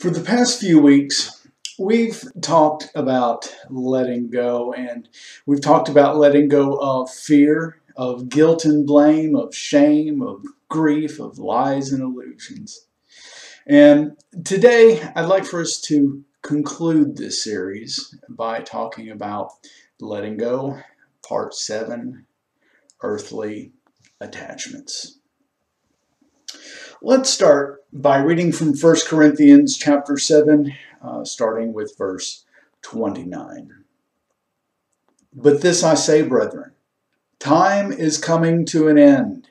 For the past few weeks, we've talked about letting go, and we've talked about letting go of fear, of guilt and blame, of shame, of grief, of lies and illusions. And today, I'd like for us to conclude this series by talking about letting go, part 7, earthly attachments. Let's start by reading from 1 Corinthians chapter 7, starting with verse 29. But this I say, brethren, time is coming to an end.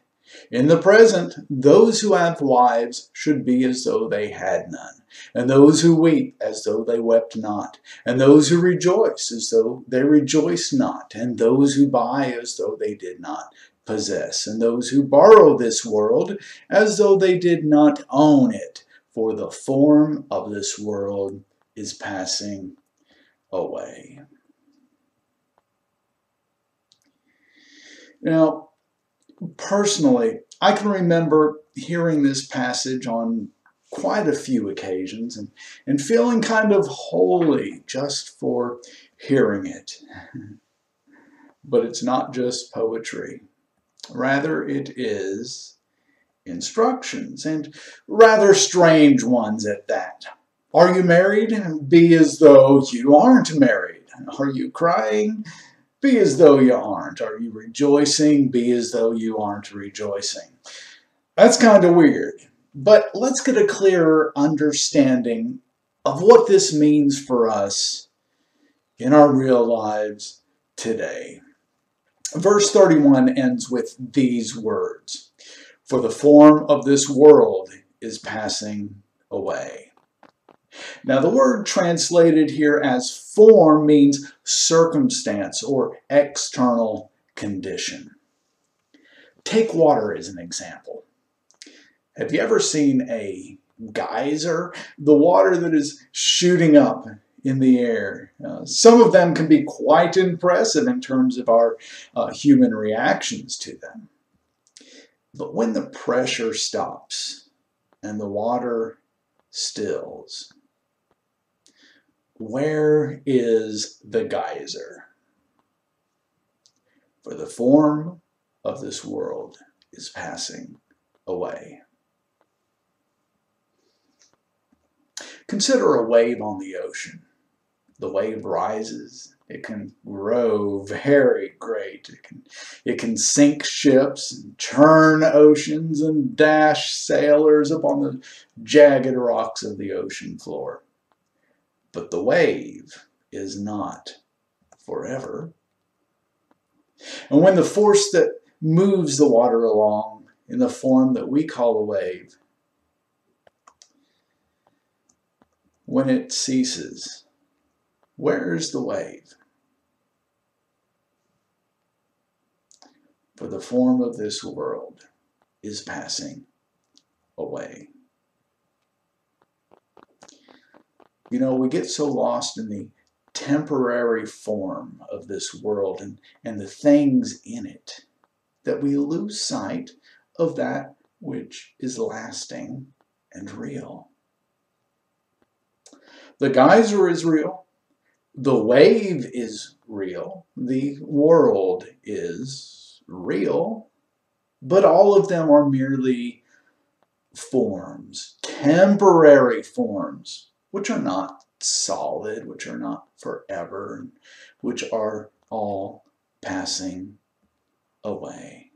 In the present, those who have wives should be as though they had none, and those who weep as though they wept not, and those who rejoice as though they rejoiced not, and those who buy as though they did not possess, and those who borrow this world as though they did not own it, for the form of this world is passing away. Now, personally, I can remember hearing this passage on quite a few occasions and feeling kind of holy just for hearing it. But it's not just poetry. Rather, it is instructions, and rather strange ones at that. Are you married? Be as though you aren't married. Are you crying? Be as though you aren't. Are you rejoicing? Be as though you aren't rejoicing. That's kind of weird, but let's get a clearer understanding of what this means for us in our real lives today. Verse 31 ends with these words, "For the form of this world is passing away." Now, the word translated here as form means circumstance or external condition. Take water as an example. Have you ever seen a geyser? The water that is shooting up in the air. Some of them can be quite impressive in terms of our human reactions to them. But when the pressure stops and the water stills, where is the geyser? For the form of this world is passing away. Consider a wave on the ocean. The wave rises. It can grow very great. It can sink ships and churn oceans and dash sailors upon the jagged rocks of the ocean floor. But the wave is not forever. And when the force that moves the water along in the form that we call a wave, when it ceases, where is the wave? For the form of this world is passing away. You know, we get so lost in the temporary form of this world and the things in it that we lose sight of that which is lasting and real. The geyser is real. The wave is real. The world is real. But all of them are merely forms, temporary forms, which are not solid, which are not forever, which are all passing away.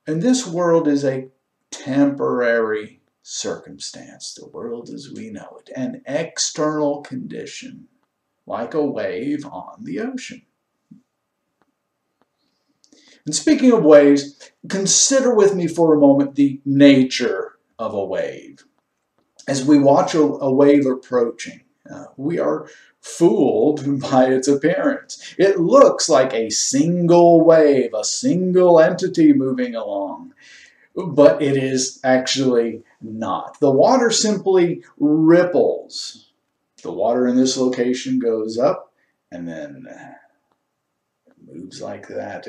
And this world is a temporary circumstance, the world as we know it, an external condition, like a wave on the ocean. And speaking of waves, consider with me for a moment the nature of a wave. As we watch a wave approaching, we are fooled by its appearance. It looks like a single wave, a single entity moving along, but it is actually not. The water simply ripples. The water in this location goes up and then moves like that.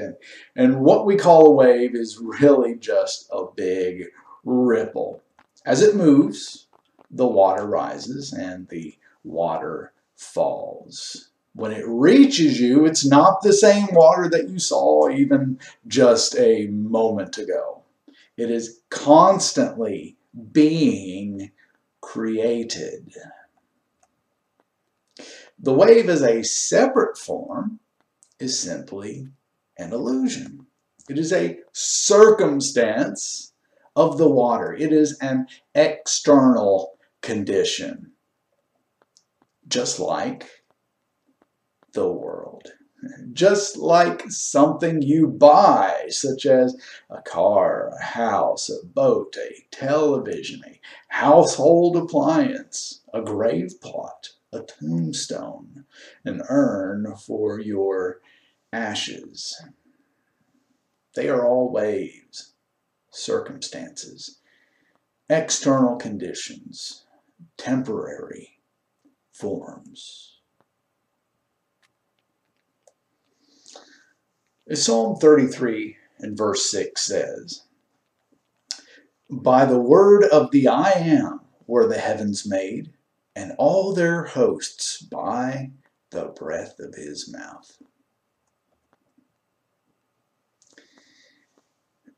And what we call a wave is really just a big ripple. As it moves, the water rises and the water falls. When it reaches you, it's not the same water that you saw even just a moment ago. It is constantly being created. The wave as a separate form is simply an illusion. It is a circumstance of the water. It is an external condition, just like the world. Just like something you buy, such as a car, a house, a boat, a television, a household appliance, a grave plot, a tombstone, an urn for your ashes. They are all waves, circumstances, external conditions, temporary forms. Psalm 33 and verse 6 says, "By the word of the I am were the heavens made, and all their hosts by the breath of his mouth."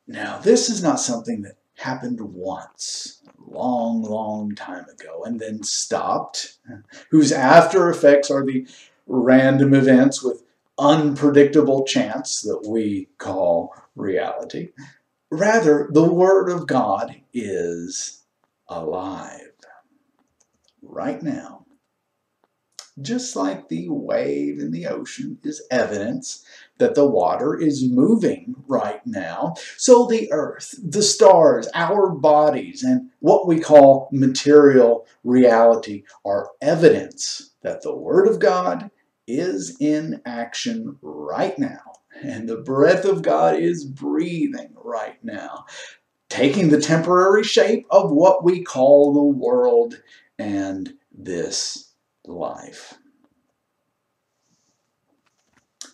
Now, this is not something that happened once, a long, long time ago, and then stopped, whose after effects are the random events with unpredictable chance that we call reality. Rather, the Word of God is alive right now. Just like the wave in the ocean is evidence that the water is moving right now, so the earth, the stars, our bodies, and what we call material reality are evidence that the Word of God is in action right now. And the breath of God is breathing right now, taking the temporary shape of what we call the world and this life.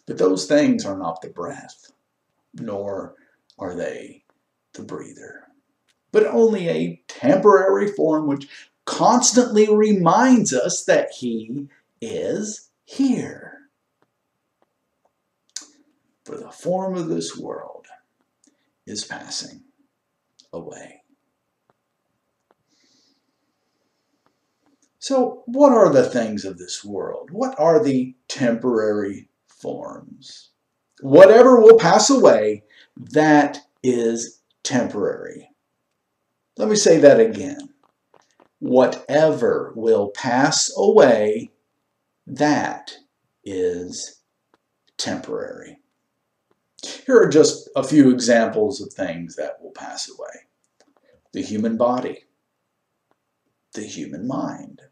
But those things are not the breath, nor are they the breather, but only a temporary form which constantly reminds us that He is here. For the form of this world is passing away. So, what are the things of this world? What are the temporary forms? Whatever will pass away, that is temporary. Let me say that again. Whatever will pass away, that is temporary. Here are just a few examples of things that will pass away. The human body, the human mind,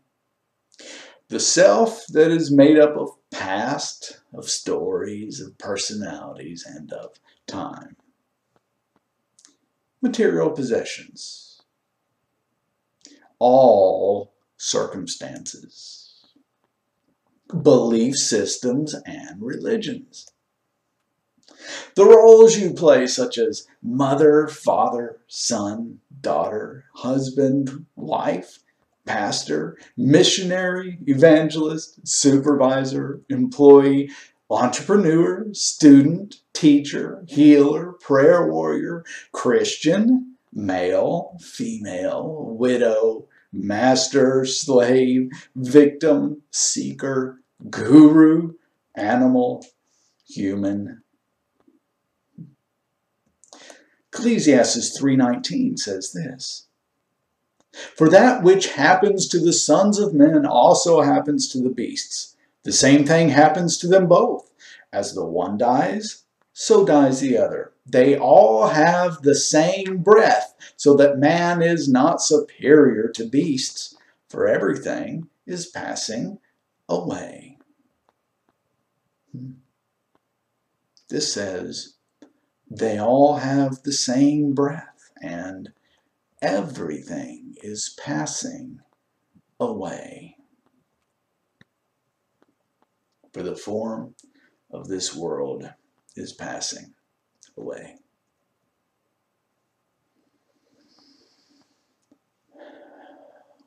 the self that is made up of past, of stories, of personalities, and of time. Material possessions, all circumstances, belief systems, and religions. The roles you play, such as mother, father, son, daughter, husband, wife, pastor, missionary, evangelist, supervisor, employee, entrepreneur, student, teacher, healer, prayer warrior, Christian, male, female, widow, master, slave, victim, seeker, guru, animal, human. Ecclesiastes 3:19 says this, "For that which happens to the sons of men also happens to the beasts. The same thing happens to them both. As the one dies, so dies the other. They all have the same breath, so that man is not superior to beasts, for everything is passing away." This says, they all have the same breath, and everything is passing away. For the form of this world is passing away.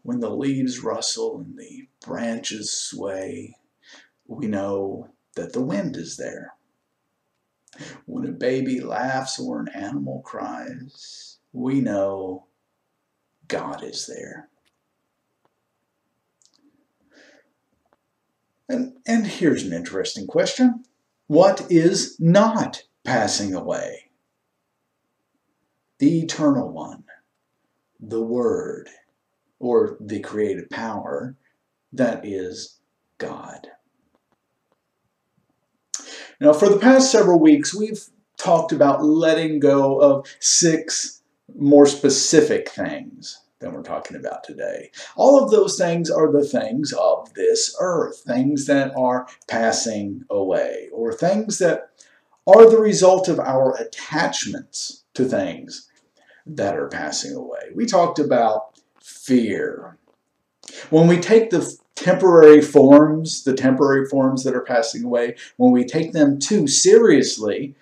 When the leaves rustle and the branches sway, we know that the wind is there. When a baby laughs or an animal cries, we know God is there. And here's an interesting question. What is not passing away? The eternal one, the Word, or the creative power that is God. Now, for the past several weeks, we've talked about letting go of 6 more specific things than we're talking about today. All of those things are the things of this earth, things that are passing away, or things that are the result of our attachments to things that are passing away. We talked about fear. When we take the temporary forms that are passing away, when we take them too seriously,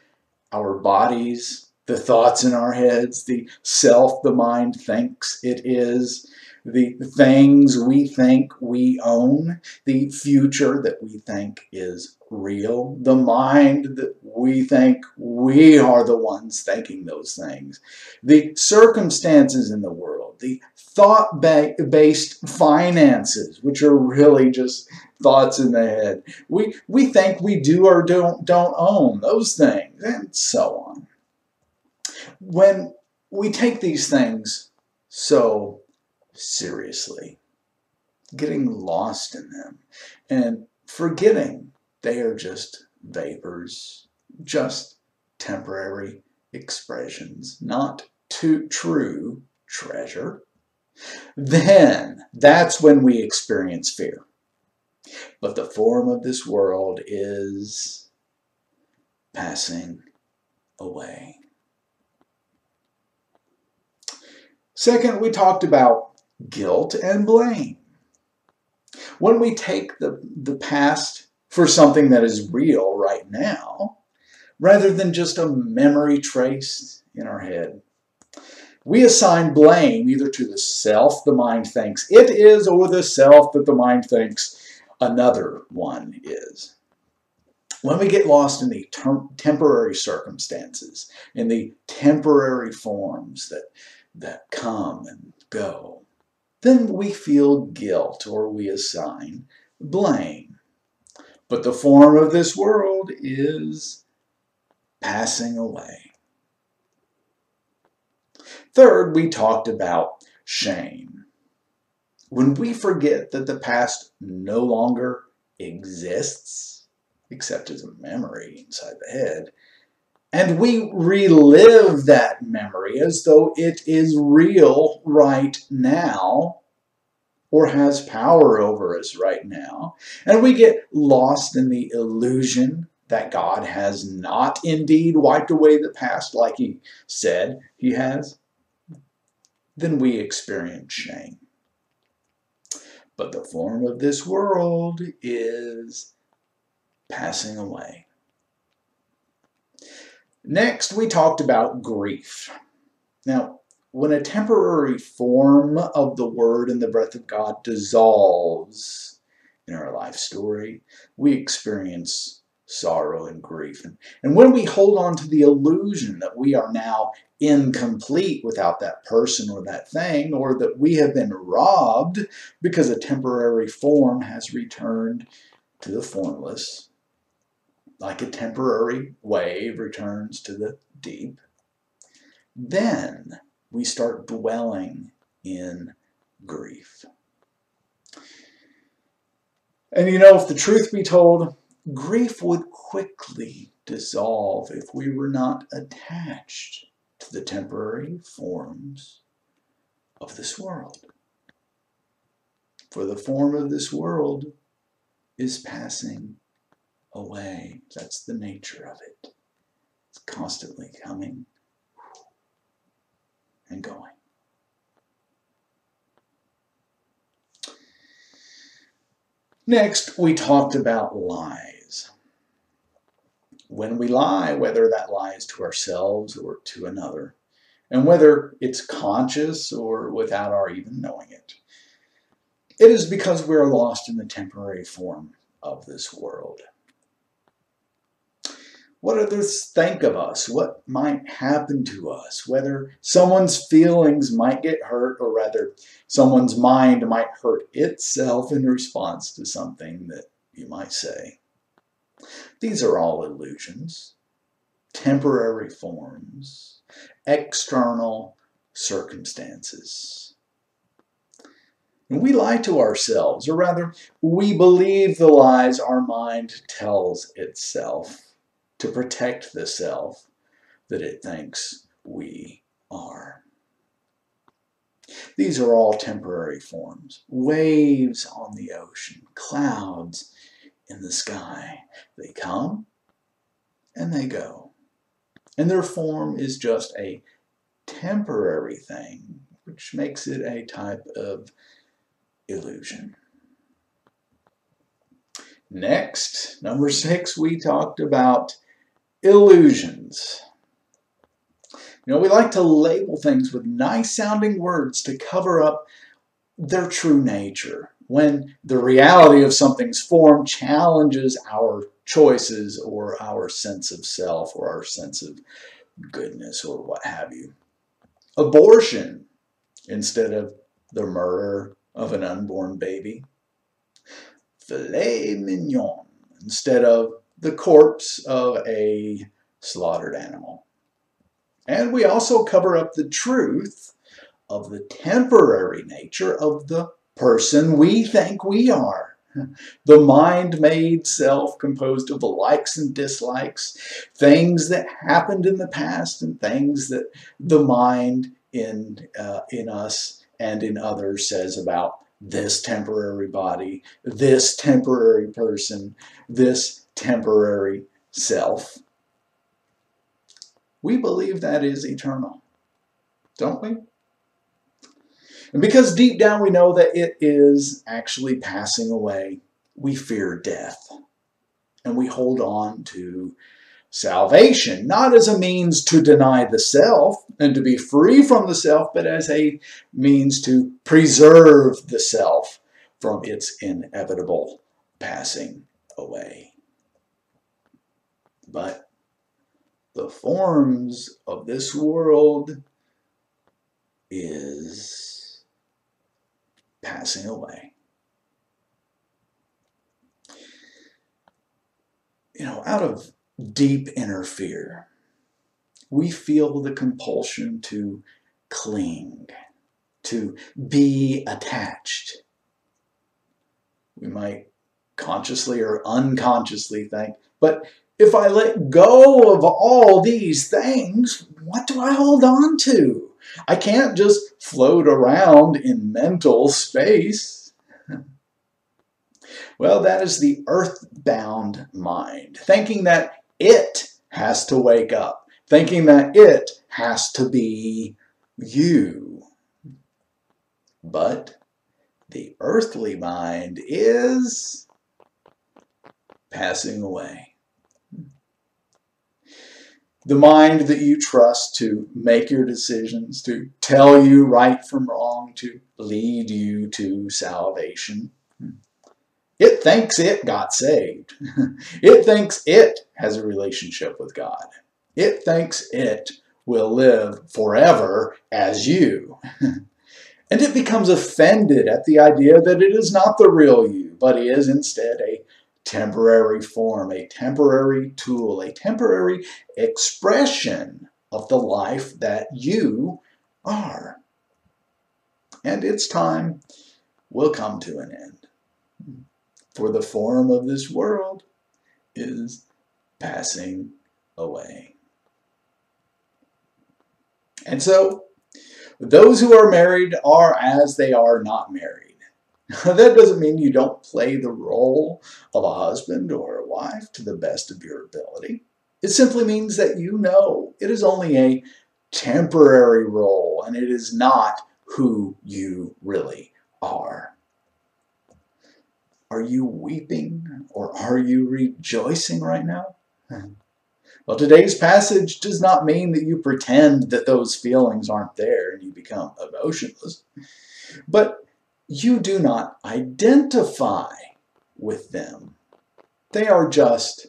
our bodies, the thoughts in our heads, the self the mind thinks it is, the things we think we own, the future that we think is real, the mind that we think we are the ones thinking those things, the circumstances in the world, the thought-based finances, which are really just thoughts in the head. We think we do or don't own those things, and so on. When we take these things so seriously, getting lost in them and forgetting they are just vapors, just temporary expressions, not true treasure, then that's when we experience fear. But the form of this world is passing away. Second, we talked about guilt and blame. When we take the past for something that is real right now, rather than just a memory trace in our head, we assign blame either to the self the mind thinks it is, or the self that the mind thinks another one is. When we get lost in the temporary circumstances, in the temporary forms that come and go, then we feel guilt or we assign blame. But the form of this world is passing away. Third, we talked about shame. When we forget that the past no longer exists, except as a memory inside the head, and we relive that memory as though it is real right now, or has power over us right now, and we get lost in the illusion that God has not indeed wiped away the past like He said He has, then we experience shame. But the form of this world is passing away. Next, we talked about grief. Now, when a temporary form of the Word and the breath of God dissolves in our life story, we experience sorrow and grief. And when we hold on to the illusion that we are now incomplete without that person or that thing, or that we have been robbed because a temporary form has returned to the formless, like a temporary wave returns to the deep, then we start dwelling in grief. And you know, if the truth be told, grief would quickly dissolve if we were not attached to the temporary forms of this world. For the form of this world is passing away. That's the nature of it. It's constantly coming and going. Next, we talked about lies. When we lie, whether that lie is to ourselves or to another, and whether it's conscious or without our even knowing it, It is because we are lost in the temporary form of this world. What others think of us, what might happen to us, whether someone's feelings might get hurt, or rather, someone's mind might hurt itself in response to something that you might say. These are all illusions, temporary forms, external circumstances. And we lie to ourselves, or rather, we believe the lies our mind tells itself to protect the self that it thinks we are. These are all temporary forms, waves on the ocean, clouds in the sky. They come and they go. And their form is just a temporary thing, which makes it a type of illusion. Next, number 6, we talked about illusions. We like to label things with nice sounding words to cover up their true nature, when the reality of something's form challenges our choices or our sense of self or our sense of goodness or what have you. Abortion instead of the murder of an unborn baby. Filet mignon instead of the corpse of a slaughtered animal. And we also cover up the truth of the temporary nature of the person we think we are. The mind-made self composed of likes and dislikes, things that happened in the past and things that the mind in us and in others says about this temporary body, this temporary person, this temporary self. We believe that is eternal, don't we? And because deep down we know that it is actually passing away, we fear death. And we hold on to salvation, not as a means to deny the self and to be free from the self, but as a means to preserve the self from its inevitable passing away. But the forms of this world is passing away. Out of deep inner fear, we feel the compulsion to cling, to be attached. We might consciously or unconsciously think, but if I let go of all these things, what do I hold on to? I can't just float around in mental space. Well, that is the earthbound mind, thinking that it has to wake up, thinking that it has to be you. But the earthly mind is passing away. The mind that you trust to make your decisions, to tell you right from wrong, to lead you to salvation. It thinks it got saved. It thinks it has a relationship with God. It thinks it will live forever as you. And it becomes offended at the idea that it is not the real you, but is instead a temporary form, a temporary tool, a temporary expression of the life that you are. And its time will come to an end. For the form of this world is passing away. And so, those who are married are as they are not married. That doesn't mean you don't play the role of a husband or a wife to the best of your ability. It simply means that you know it is only a temporary role and it is not who you really are. Are you weeping or are you rejoicing right now? Well, today's passage does not mean that you pretend that those feelings aren't there and you become emotionless. But you do not identify with them. They are just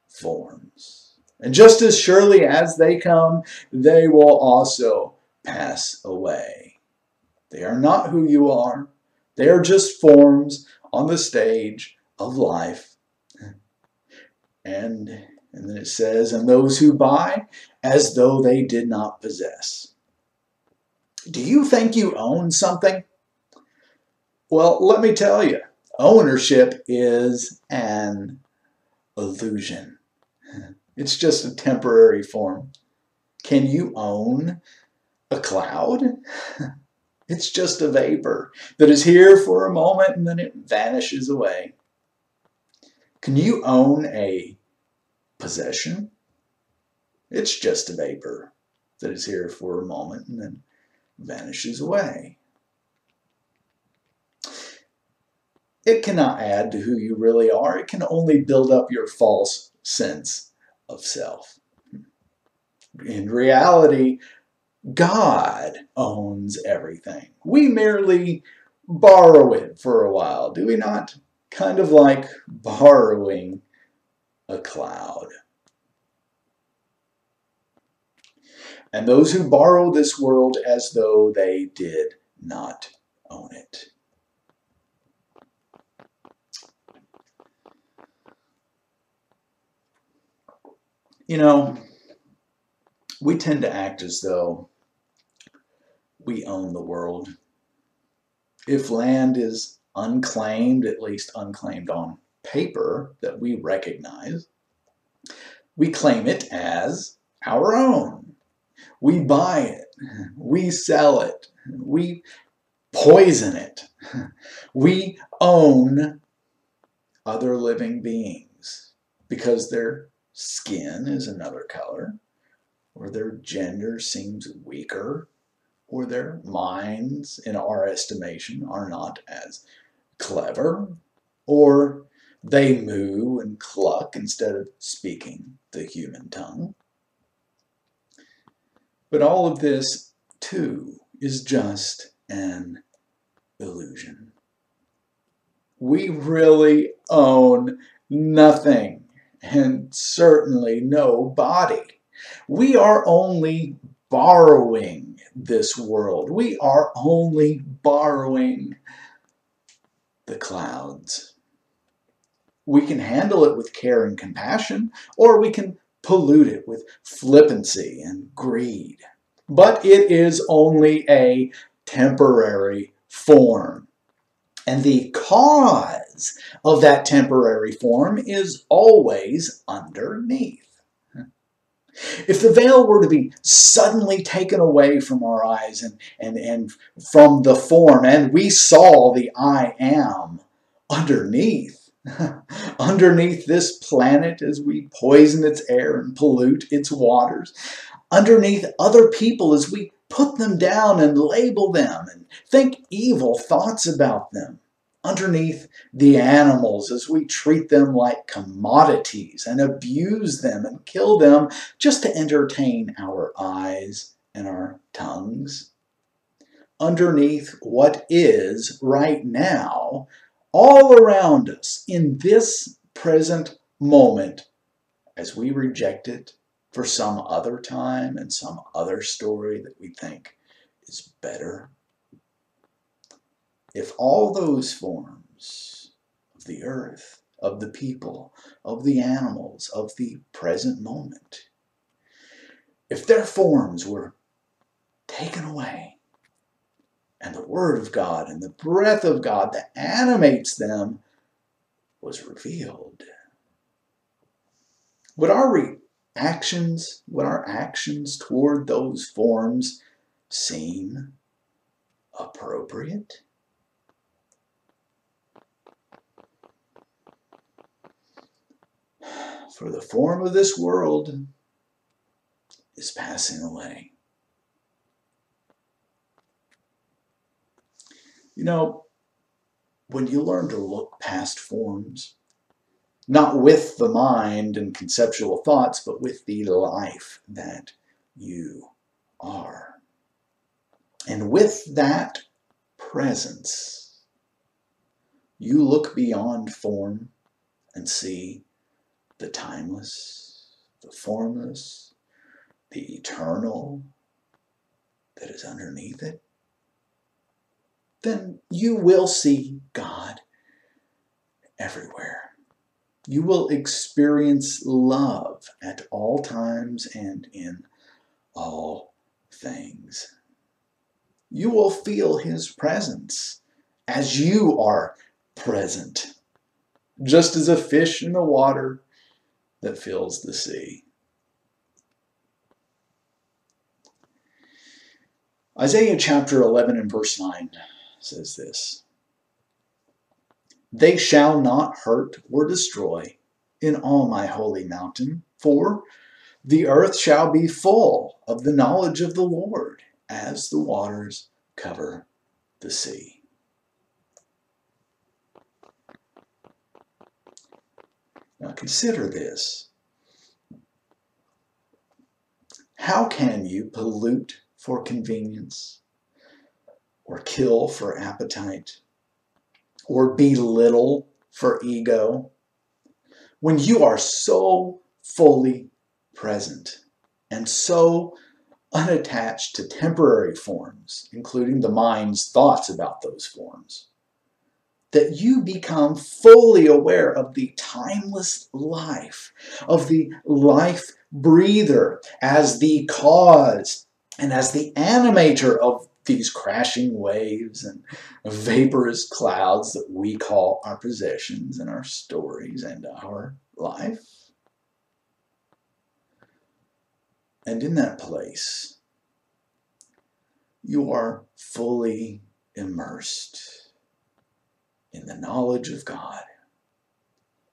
forms. And just as surely as they come, they will also pass away. They are not who you are. They are just forms on the stage of life. And then it says, and those who buy as though they did not possess. Do you think you own something? Well, let me tell you, ownership is an illusion. It's just a temporary form. Can you own a cloud? It's just a vapor that is here for a moment and then it vanishes away. Can you own a possession? It's just a vapor that is here for a moment and then vanishes away. It cannot add to who you really are. It can only build up your false sense of self. In reality, God owns everything. We merely borrow it for a while, do we not? Kind of like borrowing a cloud. And those who borrow this world as though they did not own it. You know, we tend to act as though we own the world. If land is unclaimed, at least unclaimed on paper that we recognize, we claim it as our own. We buy it. We sell it. We poison it. We own other living beings because their skin is another color, or their gender seems weaker, or their minds, in our estimation, are not as clever, or they moo and cluck instead of speaking the human tongue. But all of this, too, is just an illusion. We really own nothing, and certainly no body. We are only borrowing this world. We are only borrowing the clouds. We can handle it with care and compassion, or we can pollute it with flippancy and greed. But it is only a temporary form. And the cause of that temporary form is always underneath. If the veil were to be suddenly taken away from our eyes and from the form, and we saw the I am underneath, underneath this planet as we poison its air and pollute its waters, underneath other people as we put them down and label them and think evil thoughts about them, underneath the animals as we treat them like commodities and abuse them and kill them just to entertain our eyes and our tongues, underneath what is right now all around us in this present moment as we reject it for some other time and some other story that we think is better. If all those forms of the earth, of the people, of the animals, of the present moment, if their forms were taken away, and the Word of God and the breath of God that animates them was revealed, would our actions toward those forms seem appropriate? For the form of this world is passing away. You know, when you learn to look past forms, not with the mind and conceptual thoughts, but with the life that you are. And with that presence. You look beyond form and see the timeless, the formless, the eternal that is underneath it. Then you will see God everywhere. You will experience love at all times and in all things. You will feel His presence as you are present, just as a fish in the water that fills the sea. Isaiah chapter 11 and verse 9 says this: "They shall not hurt or destroy in all my holy mountain, for the earth shall be full of the knowledge of the Lord, as the waters cover the sea." Now consider this. How can you pollute for convenience, or kill for appetite, or belittle for ego, when you are so fully present and so unattached to temporary forms, including the mind's thoughts about those forms, that you become fully aware of the timeless life, of the life breather as the cause and as the animator of these crashing waves and vaporous clouds that we call our possessions and our stories and our life. And in that place, you are fully immersed in the knowledge of God,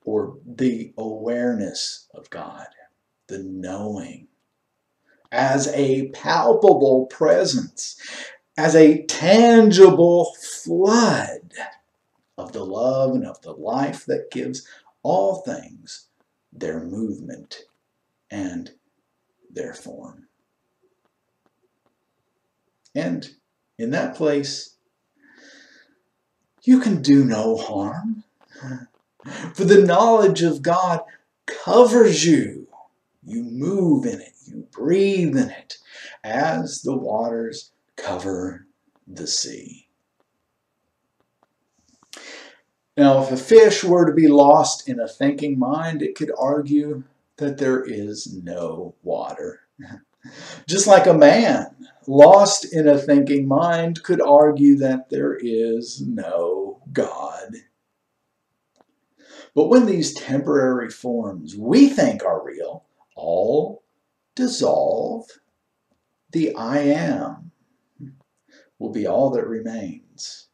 or the awareness of God, the knowing, as a palpable presence, as a tangible flood of the love and of the life that gives all things their movement and their form. And in that place, you can do no harm, for the knowledge of God covers you. You move in it, you breathe in it, as the waters cover the sea. Now, if a fish were to be lost in a thinking mind, it could argue that there is no water. Just like a man lost in a thinking mind could argue that there is no God. But when these temporary forms we think are real all dissolve, the I am will be all that remains,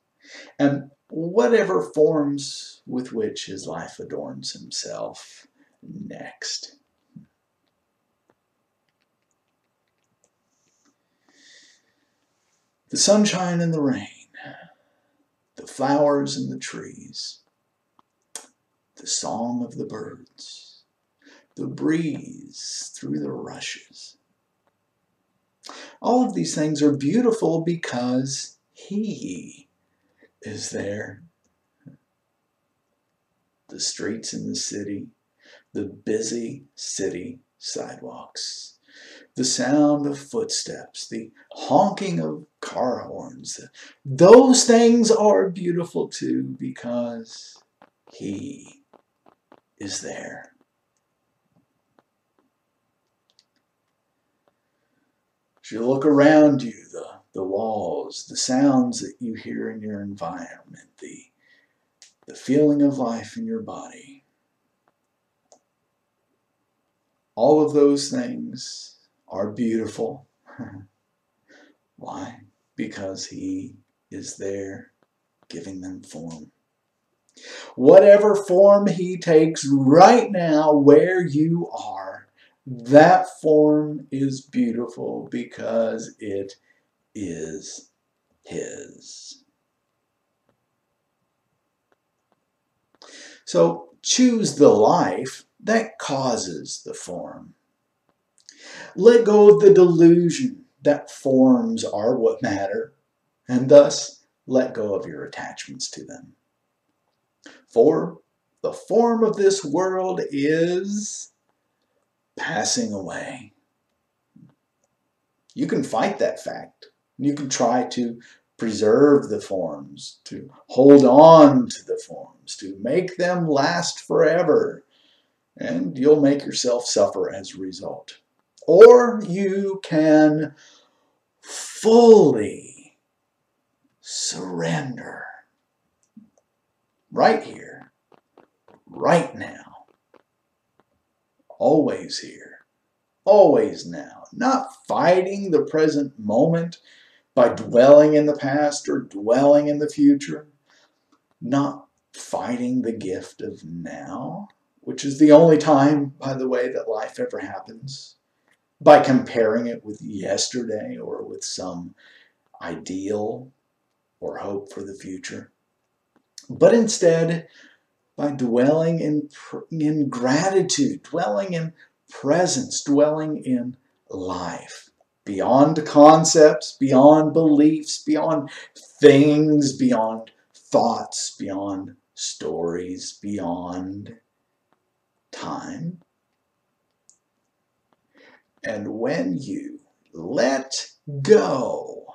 and whatever forms with which his life adorns himself next. The sunshine and the rain, the flowers and the trees, the song of the birds, the breeze through the rushes. All of these things are beautiful because He is there. The streets in the city, the busy city sidewalks, the sound of footsteps, the honking of car horns, those things are beautiful too because He is there. As you look around you, the walls, the sounds that you hear in your environment, the feeling of life in your body, all of those things are beautiful. Why? Because He is there giving them form. Whatever form He takes right now where you are, that form is beautiful because it is His. So choose the life that causes the form. Let go of the delusion that forms are what matter, and thus let go of your attachments to them. For the form of this world is passing away. You can fight that fact. You can try to preserve the forms, to hold on to the forms, to make them last forever. And you'll make yourself suffer as a result. Or you can fully surrender right here, right now, always here, always now, not fighting the present moment by dwelling in the past or dwelling in the future, not fighting the gift of now, which is the only time, by the way, that life ever happens, by comparing it with yesterday or with some ideal or hope for the future, but instead by dwelling in gratitude, dwelling in presence, dwelling in life, beyond concepts, beyond beliefs, beyond things, beyond thoughts, beyond stories, beyond time. And when you let go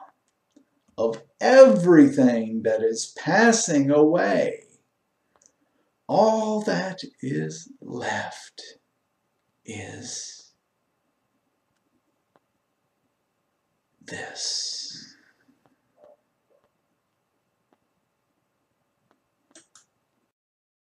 of everything that is passing away, all that is left is this.